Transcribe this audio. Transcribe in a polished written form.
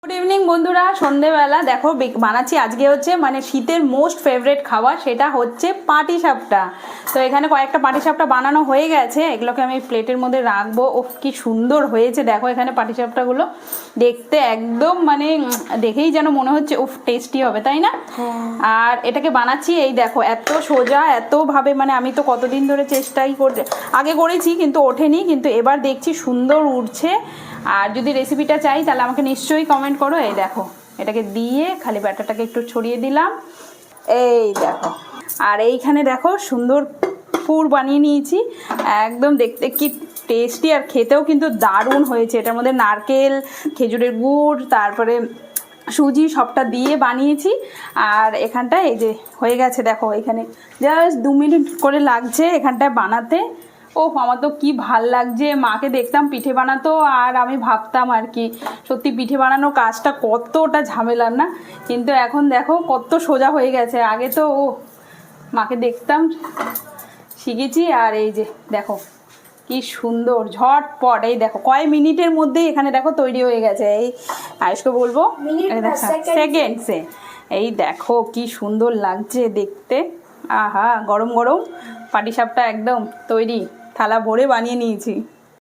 Good evening বন্ধুরা, সন্ধেবেলা দেখো বানাচ্ছি আজকে হচ্ছে মানে শীতের মোস্ট ফেভারিট খাবার, সেটা হচ্ছে পাটিসাপটা। তো এখানে কয়েকটা পাটিসাপটা বানানো হয়ে গেছে, এগুলোকে আমি প্লেটের মধ্যে রাখবো। ও কি সুন্দর হয়েছে দেখো, এখানে পাটিসাপটাগুলো দেখতে একদম মানে দেখেই যেন মনে হচ্ছে উফ টেস্টি হবে, তাই না? আর এটাকে বানাচ্ছি এই দেখো, এত সোজা এতভাবে, মানে আমি তো কতদিন ধরে চেষ্টাই আগে করেছি কিন্তু ওঠেনি, কিন্তু এবার দেখছি সুন্দর উঠছে। আর যদি রেসিপিটা চাই তাহলে আমাকে নিশ্চয়ই কমেন্ট করো। এই দেখো, এটাকে দিয়ে খালি ব্যাটারটাকে একটু ছড়িয়ে দিলাম, এই দেখো। আর এইখানে দেখো সুন্দর পুর বানিয়ে নিয়েছি, একদম দেখতে কি টেস্টি, আর খেতেও কিন্তু দারুণ হয়েছে। এটার মধ্যে নারকেল, খেজুরের গুড়, তারপরে সুজি সবটা দিয়ে বানিয়েছি। আর এখানটায় এই যে হয়ে গেছে দেখো, এখানে জাস্ট 2 মিনিট করে লাগছে এখানটায় বানাতে। ও আমার তো কি ভাল লাগছে, মাকে দেখতাম পিঠে বানাতো আর আমি ভাবতাম আর কি সত্যি পিঠে বানানোর কাজটা কতটা ঝামেলার না, কিন্তু এখন দেখো কত সোজা হয়ে গেছে। আগে তো মাকে দেখতাম শিখেছি, আর এই যে দেখো কি সুন্দর ঝটপট, এই দেখো কয় মিনিটের মধ্যেই এখানে দেখো তৈরি হয়ে গেছে। এই আয়ুষকে বলবো সেকেন্ডসে, এই দেখো কি সুন্দর লাগছে দেখতে। আহা, গরম গরম পাটিসাপটা একদম তৈরি, থালা ভরে বানিয়ে নিয়েছি।